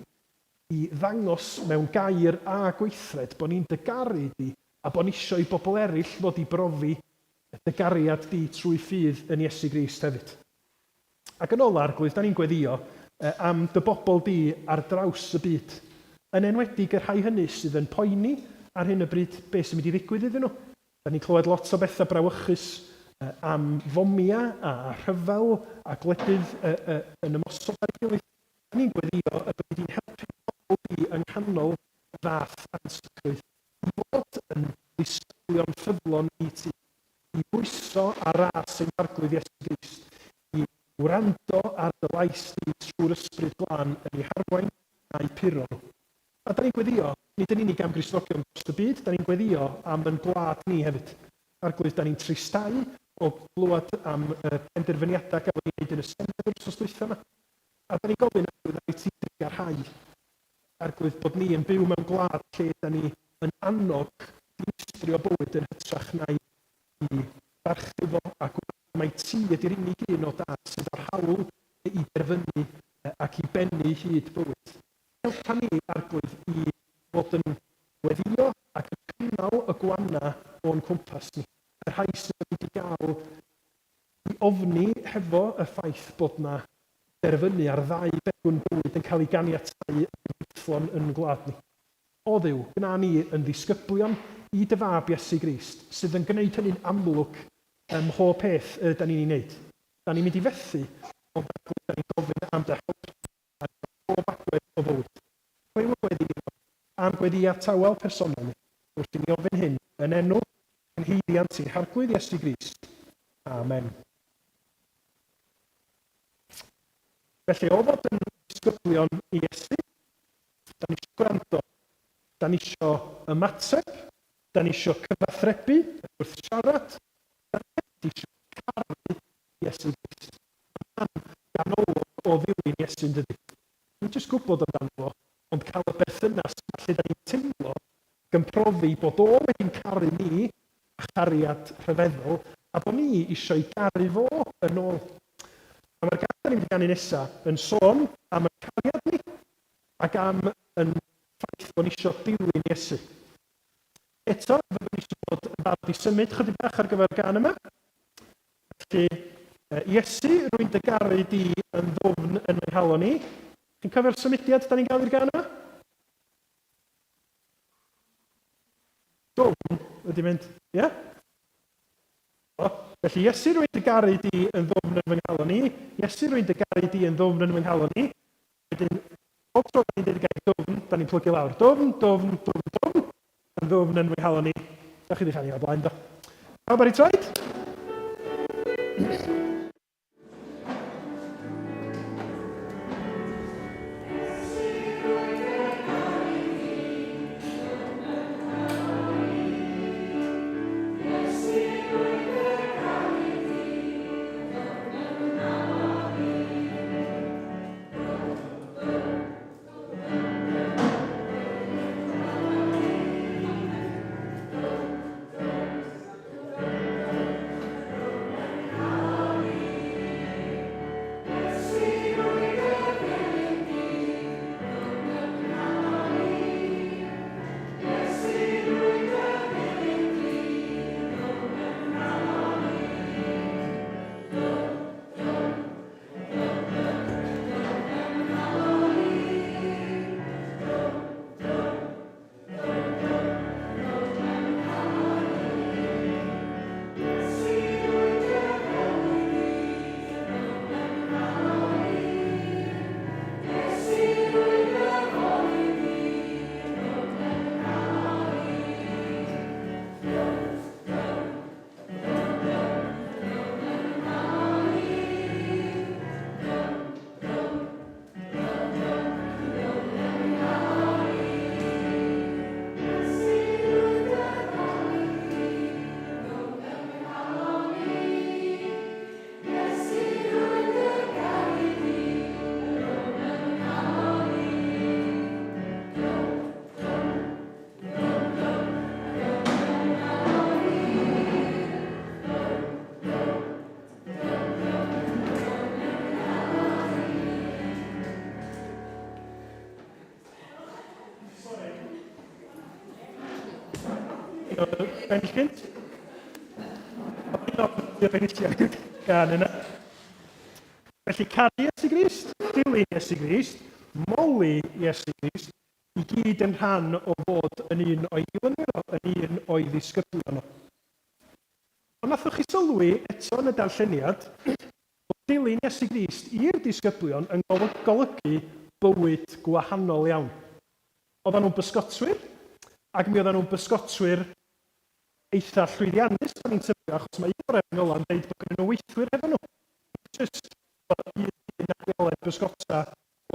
i ddangos mewn gair a gweithred bod ni'n dygaru di a bod ni eisiau i bobl eraill fod i brofi dy gariad di trwy ffydd yn Iesu Grist hefyd. Ac yn ola, Arglwydd, da ni'n gweddio am dy bobl di ar draws y byd. Yn enwedig y rhai hynny sydd yn poeni ar hyn y bryd beth sy'n mynd i ddigwydd iddyn nhw. Da ni'n clywed lot o bethau brawychus am fomia a rhyfel a gwledydd yn ymosod ar ei gilydd. Da ni'n gweddio y bydd ni'n helpu bobl di yng nghanol y fath ansicrwydd i fod yn ddisgyblion ffyddlon i ti, i bwyso ar ras ein Arglwydd Iesu Grist, i wrando ar dy lais di trwy'r ysbryd glân yn ei harwain a'i puro nhw. A da ni'n gweddio, nid yn unig am Gristnogion dros y byd, da ni'n gweddio am yn gwlad ni hefyd. Arglwydd, da ni'n tristau o glwad am penderfyniadau gael ei wneud yn y Senedd yr wsos dwytha yma. A da ni'n gofyn Arglwydd ar ei ti garhau. Arglwydd bod ni yn byw mewn gwlad lle da ni yn annog dinistrio bywyd yn hytrach na i barchu fo a gwybod mai ti ydy'r unig un o dad sydd ar hawl i derfynu ac i bennu hyd bywyd. Helpa ni, Arglwydd, i fod yn weddio ac yn cynnal y gwana o'n cwmpas ni. Y rhai sydd yn mynd i gael i ofni hefo y ffaith bod na derfynu ar ddau begwn bywyd yn cael ei ganiatáu yn gyfflon yn gwlad ni. O Dduw, gna ni yn ddisgyblion i dy fab Iesu Grist sydd yn gwneud hynny'n amlwg mhob peth da ni'n ei wneud. Da ni'n mynd i fethu, ond da ni'n gofyn am dy help a pob agwedd o fywyd. Pwy yw gweddi ni am gweddi tawel personol ni, wrth i ni ofyn hyn yn enw yn heiddiant i'n Arglwydd Iesu Grist. Amen. Felly, o fod yn disgyblion i Iesu, da ni eisiau gwrando, da ni eisiau ymateb, da ni eisiau cyfathrebu, wrth siarad, da ni eisiau caru Iesu Grist. Mae'n ganolog o ddilyn Iesu'n dydy. Ni'n jyst gwybod amdano fo, ond cael y berthynas lle da ni'n teimlo gymprofi bod o wedi'n caru ni a chariad rhyfeddol, a bod ni eisiau garu fo yn ôl. A mae'r gair da ni'n mynd i ganu nesaf yn sôn am y cariad ni ac am yn ffaith bod ni eisiau dilyn Iesu. Eto, fyddwn ni eisiau bod yn barod i symud chydig bach ar gyfer gan yma. Felly, Iesu, rwy'n dy garu di yn ddwfn yn ei halon ni. Chi'n cofio'r symudiad da ni'n gael i'r gan yma? Dwfn wedi mynd, ie? Yeah? Felly, Iesu, rwy'n dy garu di yn ddwfn yn fy nghalon ni. Iesu, rwy'n dy garu di yn ddwfn yn fy nghalon ni. Wedyn, bob tro da ni'n dweud y gair dwfn, da ni'n plygu lawr. Dwfn, dwfn, dwfn, dwfn. Yn ddwfn yn fy nghalon ni. Da chi ddechrau o blaen, do. Pawb ar ei troed? un o'r benillgynt? Un o'r benillgynt gan yna. Felly caru Iesu Grist, dilyn Iesu Grist, moli Iesu Grist, i gyd yn rhan o fod yn un o'i dilynwyr o, yn un o'i ddisgyblion o. Ond nathwch chi sylwi eto yn y darlleniad, bod dilyn Iesu Grist i'r disgyblion yn golygu bywyd gwahanol iawn. Oedden nhw'n bysgotwyr, ac mi oedden nhw'n bysgotwyr eitha llwyddiannus, pan ni'n tybio, achos mae un o'r Efengyla yn dweud bod gen nhw weithwyr efo nhw. Just un agweled bysgota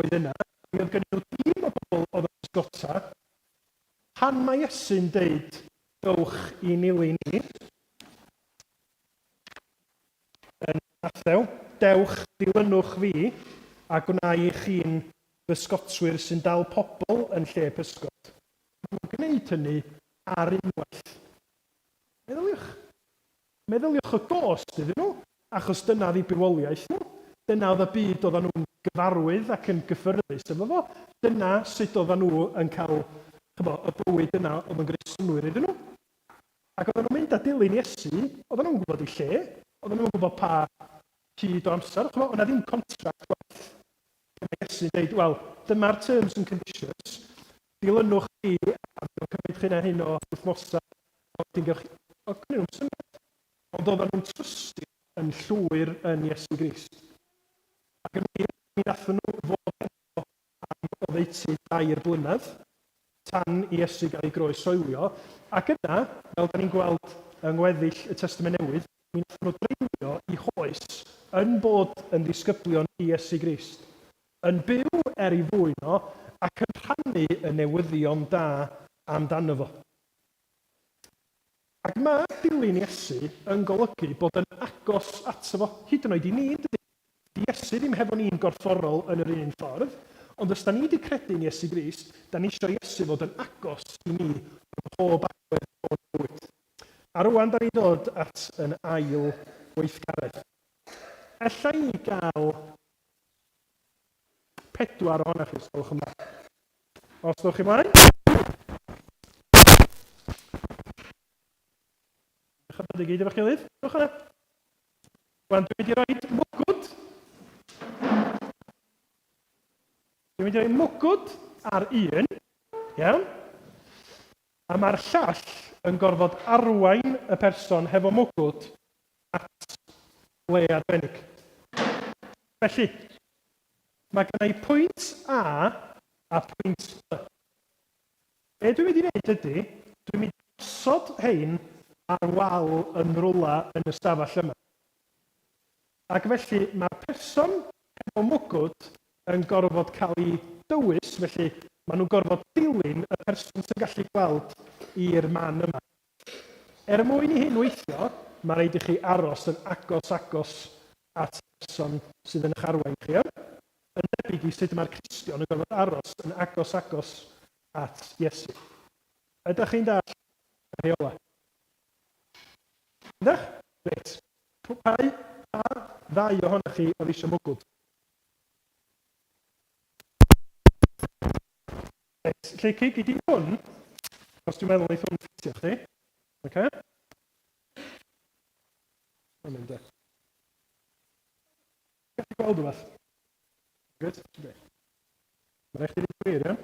oedd yna. Mi oedd gen nhw dim o bobl oedd yn bysgota. Pan mae Iesu'n deud, dowch i nilyn ni, yn Mathew, dewch dilynwch fi, a gwna i chi'n bysgotwyr sy'n dal pobl yn lle pysgod. Mae'n gwneud hynny ar unwaith. Meddyliwch y gost iddyn nhw, achos dyna ddi bywoliaeth nhw. Dyna oedd y byd oedden nhw'n gyfarwydd ac yn gyffyrddus efo fo. Dyna sut oedden nhw yn cael y bywyd yna oedd yn grisnwyr iddyn nhw. Ac oedden nhw'n mynd â dilyn Iesu, oedden nhw'n gwybod ei lle, oedden nhw'n gwybod pa hyd o amser. Oedd yna ddim contract gwaith. Mae Iesu'n dweud, wel, dyma'r terms and conditions, dilynwch chi, a dwi'n cymryd chi na hyn o wythnosau, o gwneud nhw'n syniad. Ond oedden nhw'n trystio yn llwyr yn Iesu Grist. Ac yn mi nathon nhw fod efo am oddeutu 2 blynedd, tan i Iesu gael ei groesoelio. Ac yna, fel da ni'n gweld yng ngweddill y Testament Newydd, mi nathon nhw dreulio i hoes yn bod yn ddisgyblion i Iesu Grist, yn byw i fwyno ac yn rhannu y newyddion da amdano fo. Ac mae dilyn Iesu yn golygu bod yn agos ato fo, hyd yn oed i ni. Di Iesu ddim hefo ni'n gorfforol yn yr un ffordd, ond os da ni wedi credu yn Iesu Grist, da ni eisiau Iesu fod yn agos i ni o pob agwedd o'r bywyd. A rwan da ni ddod at yn ail weithgaredd. Ella i gael 4 ohonoch chi, os gwelwch yn dda. Os gwelwch chi mlaen? Chyfod i gyd efo'ch gilydd? Gwelwch yna. Wan, dwi'n mynd i roi mwgwd. Dwi'n mynd i roi mwgwd ar un. Iawn? A mae'r llall yn gorfod arwain y person hefo mwgwd at le arbennig. Felly, mae gen i pwynt a pwynt B. Be dwi'n mynd i wneud ydy, dwi'n mynd i osod hein ar wal yn rwla yn y stafell yma. Ac felly mae'r person efo mwgwd yn gorfod cael ei dywys, felly maen nhw'n gorfod dilyn y person sy'n gallu gweld i'r man yma. Mwyn i hyn weithio, mae rhaid i chi aros yn agos at y person sydd yn eich arwain chi. Yn debyg i sut mae'r Cristion yn gorfod aros yn agos at Iesu. Ydych chi'n dall y rheola? Ydych? Reit. Pa 2 ohonoch chi oedd eisiau mwgwd? Reit. Lle cig i di hwn, os dwi'n meddwl eith hwn ffitio chdi. OK? Mae'n mynd e. Gallai gweld rhywbeth? Good? Mae'n eich ddim gwir, iawn?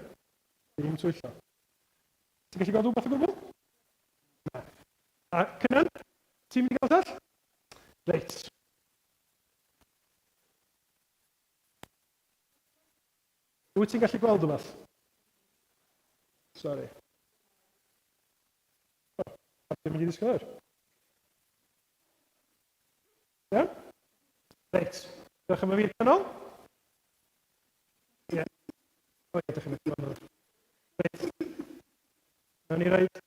Ddim twyllo. Ti'n gallu gweld rhywbeth o gwbl? Na. A Cynan? Ti'n mynd i gael all? Reit. Wyt ti'n gallu gweld rhywbeth? Sorry. Ti'n mynd i ddisgwyl yr? Iawn? Reit. Dewch yma fi'r canol? Ie. O, ie, dewch yma fi'r canol. Reit. Nawn ni roed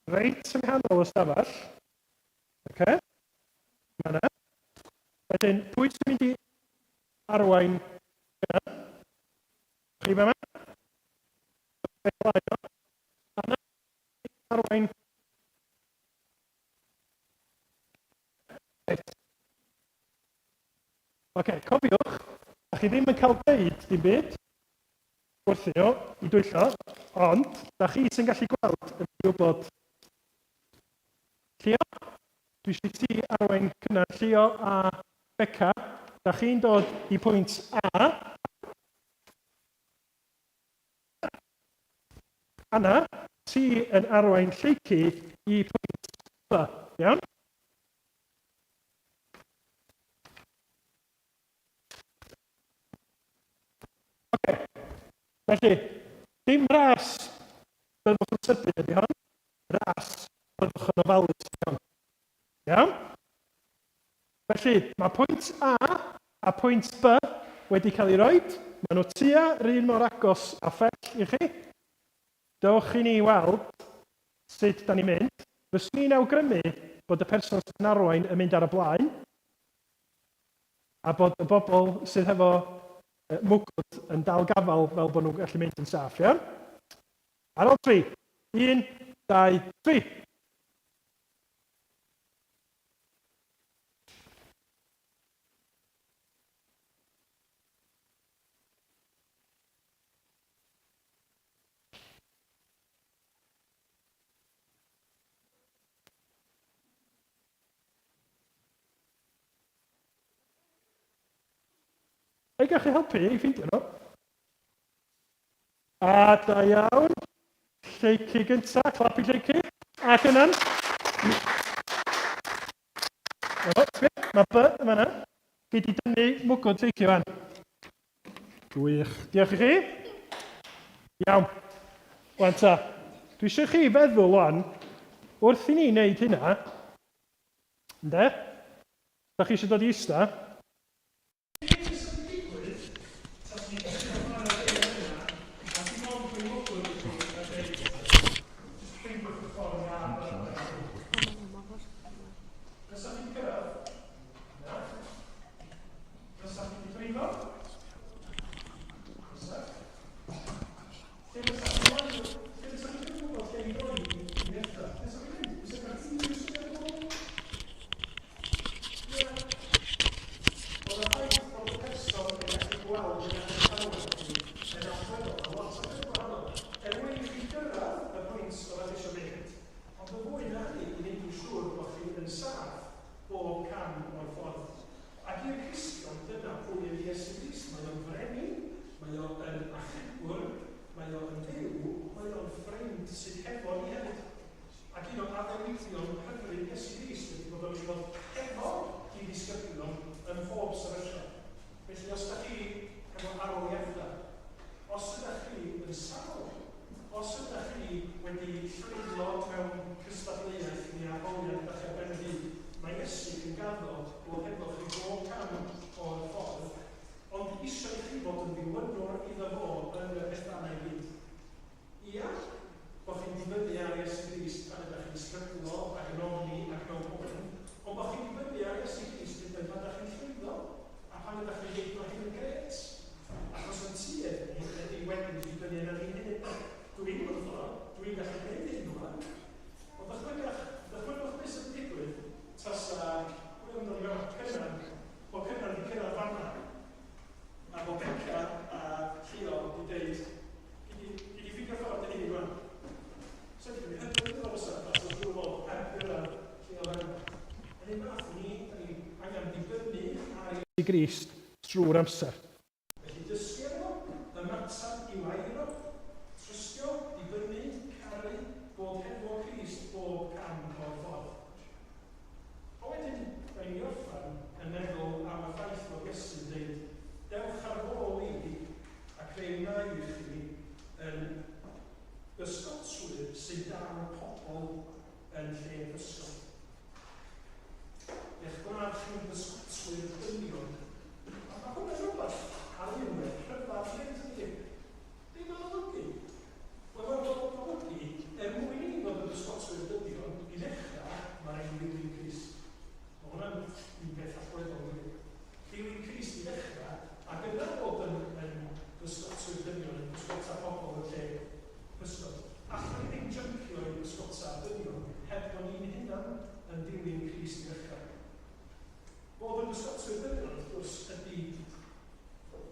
reit yng nghanol y stafell. OK? Yna. Wedyn, pwy sy'n mynd i arwain yna? Chi fe yma? Yna. Arwain. Reit. OK, cofiwch, a chi ddim yn cael deud dim byd. wrthyn nhw i dwyllo, ond da chi sy'n gallu gweld yn gwybod Llio, dwi eisiau ti arwain cynnar Llio a Beca, da chi'n dod i pwynt A. Anna, ti yn arwain Lleici i pwynt B, iawn? Oce, felly, dim ras byddwch yn sydyn ydi hon, ras byddwch yn ofalus ydi hon. Iawn? Felly, mae pwynt A a pwynt B wedi cael ei roed. Maen nhw tua rhan mor agos a phell i chi. Dewch i ni weld sut da ni'n mynd. Fyswn ni'n awgrymu bod y person sy'n arwain yn mynd ar y blaen a bod y bobl sydd hefo mwgwd yn dal gafal fel bod nhw'n gallu mynd yn saff, iawn? Ar ôl 3. 1, 2, 3. Ei gallu helpu i ffeindio nhw. A da iawn. Lleici gyntaf, clap i Lleici. Ac yna'n. Mae B yma yna. Gei di dynnu mwgwd Lleici fan. Gwych. Diolch i chi. Iawn. Wan ta. Dwi eisiau chi feddwl wan, wrth i ni wneud hynna, ynde? Da chi eisiau dod i ista? Grist trwy'r amser. Felly dysgu nhw, ymatab i wair nhw, trystio, dibynnu, caru, bod hefo Crist bob cam o'r ffordd. O wedyn, rhaid ni orffan yn meddwl am y ffaith fod Iesu'n dweud, dewch ar ôl i a creu na i chi yn ysgolswyr sy'n dal pobl yn lle ysgol. Eich gwneud chi'n ysgolswyr dynion. A mae hwnna'n rhywbeth ar unwaith, rhyfedd ffrind ydy. Dim yn olygu. Wel, mae'n olygu, mwyn i ni fod yn ysgolswyr dynion, i ddechrau, mae'n dilyn Crist. Mae hwnna'n un beth allweddol wedi. Dilyn Crist i ddechrau, ac yna bod yn ysgolswyr dynion, yn ysgolta pobl yn lle ysgol. Allan ni'n jympio i'r ysgolta dynion, heb bod ni'n hynna'n yn dilyn Crist i ddechrau. Bod yn ysgolswyr dynion, wrth gwrs, ydy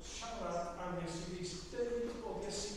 siarad am Iesu Grist, deud bod Iesu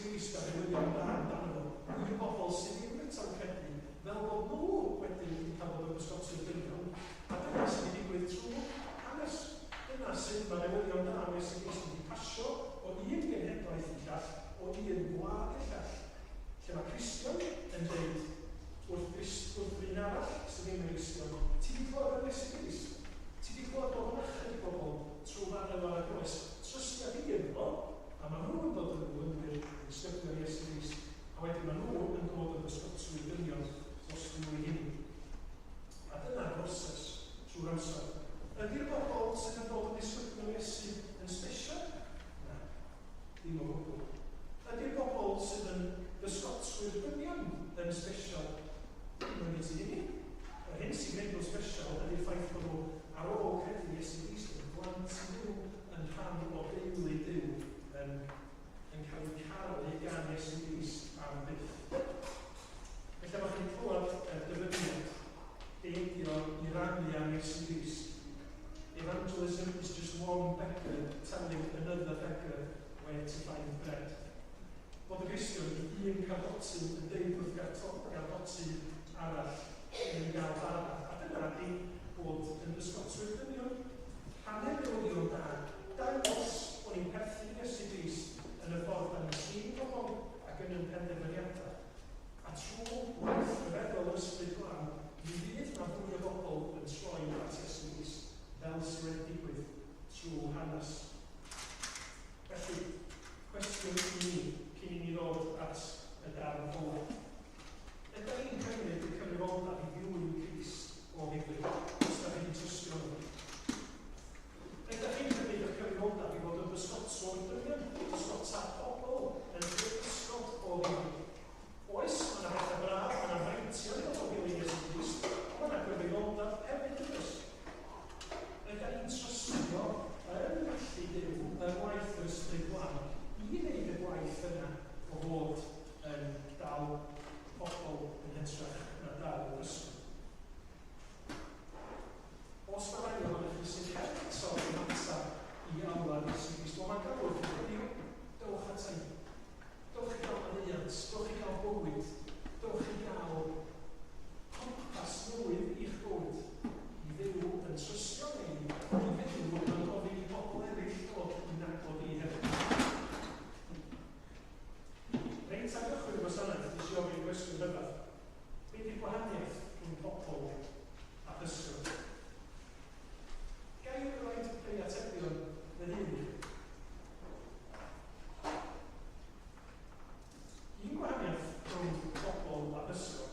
beidio I rannu am Iesu Grist. Evangelism is just one beggar telling another beggar where to find bread. Bod y Gristion I un cadotyn yn deud wrth gadotyn arall yn ei gael arall. A dyna di bod yn ysgotwyr dynion. Hanner newyddion da, dangos bod ni'n perthyn Iesu Grist yn y ffordd da ni'n trin pobl ac yn penderfyniadau. A trwy waith rhyfeddol ysbryd glan, mi fydd na fwy o bobl yn troi at Iesu Grist fel sydd wedi digwydd trwy hanes. Felly, cwestiwn I ni cyn I ni ddod at y darn ola. Ydych chi'n cymryd y cyfrifoldeb I ddilyn Crist o ddifrif, os da chi'n trystio nhw? Ydych chi'n cymryd y cyfrifoldeb I fod yn bysgotwr dynion, bysgota pobl yn bysgot o ddifrif? Oes, yna bethau braf, yna faintiau o ddilyn Iesu Grist, ond yna cyfrifoldeb hefyd yn ys. Ydych chi'n trystio yn gallu Duw y waith yr ysbryd glan I wneud y gwaith yna o fod yn dal pobl yn hytrach na dal yn ysbryd. Os da rhaid o'n eich sy'n heb eto yn amser I alwad Iesu Grist, mae'n gael wrth I ddewch at ei. Dowch I gael aneuant, dowch I gael bywyd, dowch I gael compas newydd i'ch bywyd. I Dduw yn trystio ni, I Dduw yn gofyn I bobl eraill dod I nabod I hefyd. Reit ag ychwyn y gwasanaeth, nes I ofyn gwestiwn rhyfedd. Be di'r gwahaniaeth rhwng pobl a dysgwr? Gai yw roed ei atebion yn hyn? Un gwahaniaeth rhwng pobl a dysgwr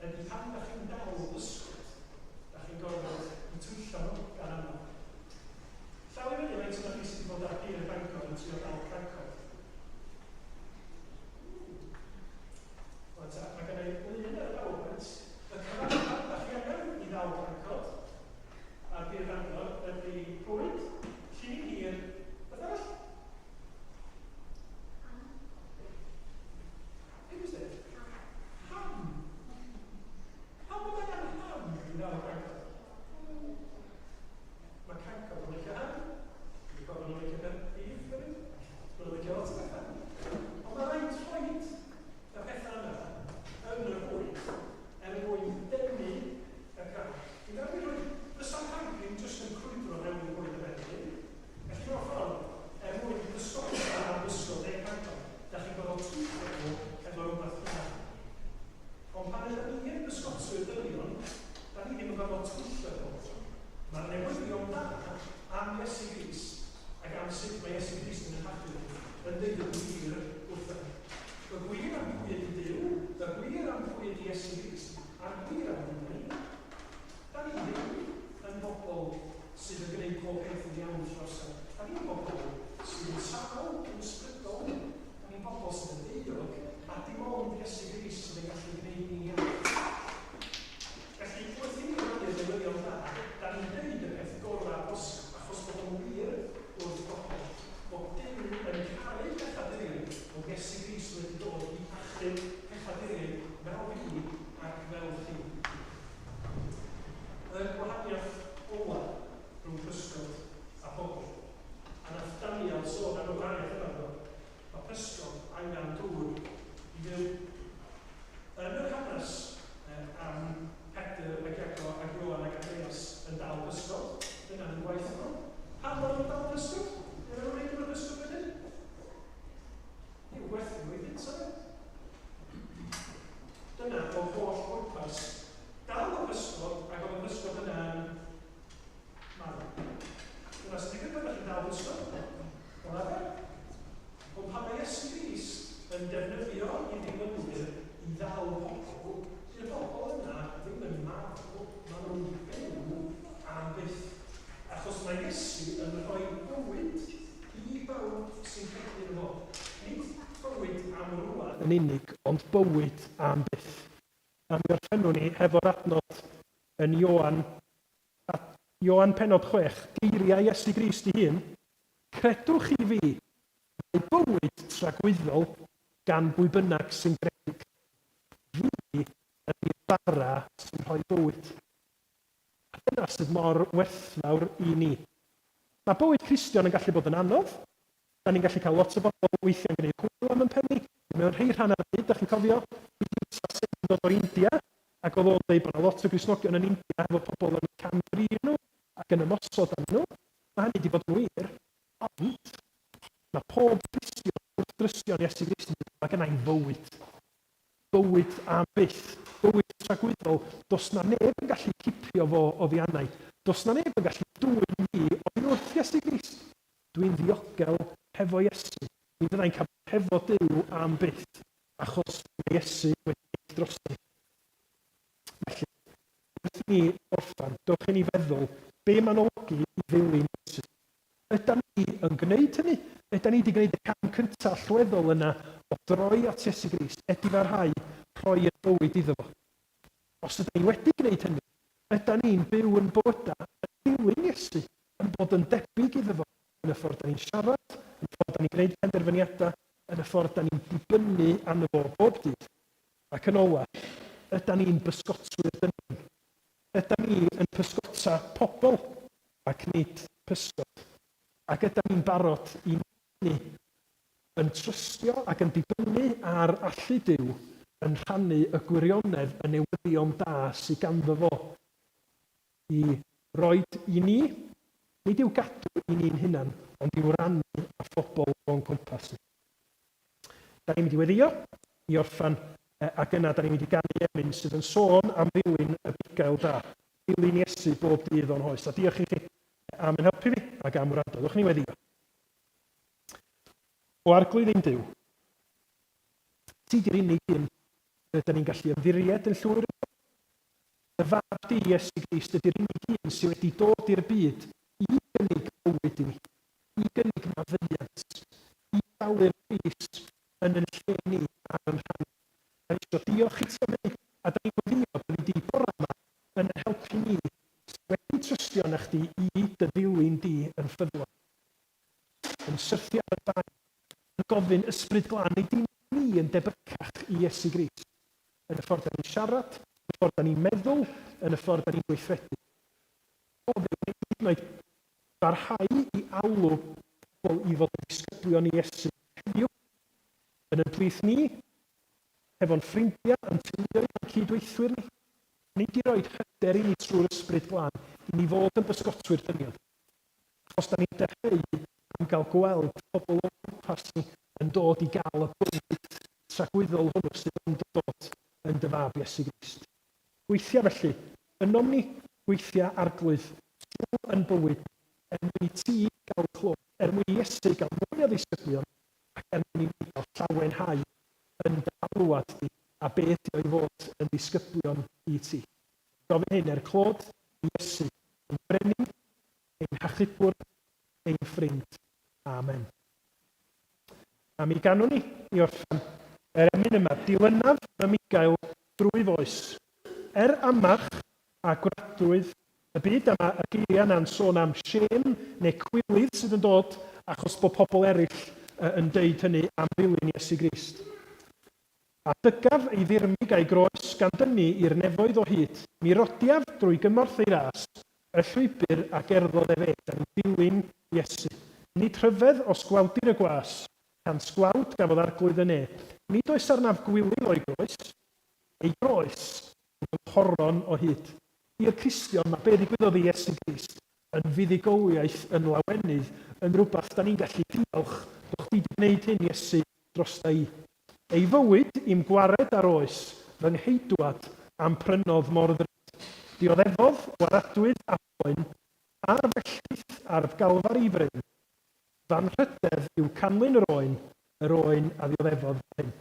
ydy pan da chi'n dal dysgwr, da chi'n gorfod I twyllo nhw gan aml. Llaw I fyny faint yna chi sydd wedi bod ar hyn y Bangor yn trio dal Bangor. Mae gen I un ar y bawbwynt, y cyfarfod da chi angen I ddal Bangor, a'r byr Bangor ydy bwyd, llun hir, beth arall? Be was it? Ham. Ham oedd angen ham I ddal Bangor. Mae Cancor yn licio ham. Dwi'n gwybod nhw'n licio beef hefyd. Dwi'n licio lot o bethau. Ond mae rhaid rhoid y pethau yna yn y bwyd mwyn denu y craf. Dwi'n gwybod rhoi fysa'n hankyn jyst yn crwydro mewn I bwyd y beddi. Felly mewn ffordd, mwyn ysgol a'r ysgol neu Cancor, da chi'n gorfod twyllo nhw efo rhywbeth yna. Ond pan ydym ni'n ysgotwyr dynion, da ni ddim yn gorfod twyllo nhw. Mae'r newyddion da am Iesu Grist ac am sut mae Iesu Grist yn hadu yn dweud y gwir wrthyn. Y gwir am pwy ydy Duw, y gwir am pwy ydy Iesu Grist, a'r gwir am ni. Da ni ddim yn bobl sydd yn gwneud pob peth yn iawn drosodd. Da ni'n bobl sydd yn safol, yn ysbrydol. Da ni'n bobl sydd yn ddiog, a dim ond Iesu Grist sydd yn gallu gwneud ni'n iawn. Felly, wrth I ni rannu'r newyddion da, da ni'n gwneud y peth gorau achos bod yn wir wrth bobl. Bod Duw yn cael pethau dyn o Iesu Grist wedi dod I achub pethau dyn fel fi ac fel chi. Y gwahaniaeth ola rhwng pysgod a pobl. A nath Daniel sôn am y gwahaniaeth yna fo. Mae pysgod angen dŵr I fyw. Yn yr hanes am Pedr ac Iago ac Ioan ac Andreas yn dal pysgod. Dyna'n yn gwaith nhw. Pan maen nhw'n dal pysgod? Dyna nhw'n neud nhw'n pysgod wedyn? I'w gwerthu nhw I ddynta. Dyna o'r holl bwrpas. Dal y pysgod ac oedd y pysgod yna'n marw. Dyna sy'n digwydd pan chi'n dal pysgod. Fel arfer. Ond pan mae Iesu Grist yn defnyddio I ddilynwyr I ddal pobl, y bobl yna ddim yn marw, maen nhw'n byw am byth. Achos mae Iesu yn rhoi bywyd I bawb sy'n credu yn fo. Nid bywyd am rwan yn unig, ond bywyd am byth. A mi orffennwn ni hefo'r adnod yn Ioan pennod 6, geiriau Iesu Grist I hun. Credwch I fi, mae bywyd tragwyddol gan bwy bynnag sy'n gredig. Fi yn i'r bara sy'n rhoi bywyd. Dyna sydd mor werthfawr i ni. Mae bywyd Cristion yn gallu bod yn anodd. Da ni'n gallu cael lot o bobl weithio'n gwneud hwyl am yn penni. Mewn rhai rhan ar y byd, da chi'n cofio, yn dod o India, ac oedd o'n dweud bod yna lot o Gristnogion yn India efo pobl yn camdrin nhw ac yn ymosod am nhw. Mae hynny wedi bod yn wir, ond mae pob Cristion wrth drystion Iesu Grist yn dweud, mae gennau'n fywyd. Bywyd am byth, bywyd tragwyddol. Does na neb yn gallu cipio fo o ddiannau. Does na neb yn gallu dwyn fi o'n wrth Iesu Grist. Dwi'n ddiogel hefo Iesu. Mi fyddai'n cael hefo Duw am byth, achos mae Iesu wedi gwneud dros ni. Felly, wrth ni orffan, dowch i ni feddwl be mae'n olygu i ddilyn Iesu. Ydyn ni yn gwneud hynny? Ydyn ni wedi gwneud y cam cyntaf allweddol yna o droi at Iesu Grist, edifarhau, rhoi y bywyd iddo fo. Os ydyn ni wedi gwneud hynny, ydyn ni'n byw yn bywydau yn dilyn Iesu, yn bod yn debyg iddo fo, yn y ffordd da ni'n siarad, yn y ffordd da ni'n gwneud penderfyniadau, yn y ffordd da ni'n dibynnu arno fo bob dydd. Ac yn ola, ydyn ni'n bysgotwyr dynion. Ydyn ni yn pysgota pobl ac nid pysgod. Ac ydyn ni'n barod i ni yn trystio ac yn dibynnu ar allu Duw yn rhannu y gwirionedd y newyddion da sydd ganddo fo i roed i ni, nid i'w gadw i ni'n hunan, ond i'w rannu â phobl o'n cwmpas ni. Da ni'n mynd i weddio i orffan, ac yna da ni'n mynd i ganu Emyn sydd yn sôn am ddilyn y bugail da, ddilyn Iesu bob dydd o'n hoes. A diolch i chi am yn helpu fi ac am wrando. Dwch ni weddio. O arglwydd ein Duw, ti di'r unig un rydyn ni'n gallu ymddiried yn llwyr. Y fab di Iesu Grist ydy'r unig un sydd wedi dod i'r byd i gynnig bywyd i ni, i gynnig maddeuant, i dalu'r pris yn lle ni ar yn rhan. Da ni eisiau diolch i ti am hynny, a da ni'n gwybod bod ni wedi bore yma yn helpu ni wedi trystio na chdi i dy ddilyn di yn ffyddlon. Yn syrthio ar y dain, yn gofyn ysbryd glân, neu dim ni yn debycach i Iesu Grist. Yn y ffordd da ni'n siarad, yn y ffordd da ni'n meddwl, yn y ffordd da ni'n gweithredu. O Dduw, neu hyd yn oed barhau i alw pobl i fod yn disgyblion i Iesu heddiw, yn y plith ni, efo'n ffrindiau, yn teuluoedd, yn cydweithwyr ni. Nid i roed hyder i ni trwy'r ysbryd glân, i ni fod yn bysgotwyr dynion. Os da ni'n deheu am gael gweld pobl o'n gwmpas ni yn dod i gael y bywyd tragwyddol hwnnw sydd yn dod yn dy fab Iesu Grist. Gweithia felly, ynom ni, gweithia arglwydd, trwy yn bywyd, mwyn i ti gael clwb, mwyn i Iesu gael mwy o ddisgyblion, ac mwyn i gael llawenhau yn dalwad di, a beth i fod yn ddisgyblion i ti. Gofyn hyn clod Iesu, yn brenin, ein hachubwr, ein ffrind. Amen. A mi ganwn ni i orffan emyn yma, dilynaf y Migael drwy foes. Amach a gwradwydd y byd yma y geiriau na'n sôn am shem neu cwilydd sydd yn dod achos bod pobl eraill yn deud hynny am ddilyn Iesu Grist. A dygaf ei ddirmig a'i groes gan dynnu i'r nefoedd o hyd. Mi rodiaf drwy gymorth ei ras y llwybr a gerddodd e fe yn dilyn Iesu. Nid rhyfedd os gwawdir y gwas, gan sgwawd gafodd arglwydd yn e. Nid oes arnaf gwylydd o'i groes, ei groes yn horon o hyd. I'r Cristion, mae be ddigwyddodd i Iesu Grist yn fuddugoliaeth yn lawenydd, yn rhywbeth da ni'n gallu diolch bod chdi wedi gwneud hyn Iesu dros da i. Ei fywyd i'm gwared ar oes, fy ngheidwad am prynodd mor ddryd. Dioddefodd waradwydd a poen, a'r felltith a'r galfar i fryn. Fan rhydedd yw canlyn yr oen a ddioddefodd hyn.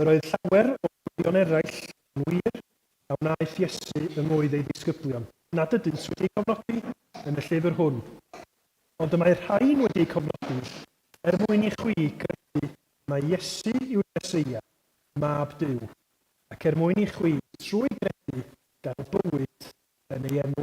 Yr oedd llawer o gwirion eraill yn wir a wnaeth Iesu yng ngwydd ei disgyblion. Nad ydynt wedi'u cofnodi yn y llyfr hwn. Ond y mae rhain wedi'u cofnodi mwyn i chwi credu mae Iesu yw'r Meseia, mab Duw, ac mwyn i chwi trwy gredu gael bywyd yn ei enw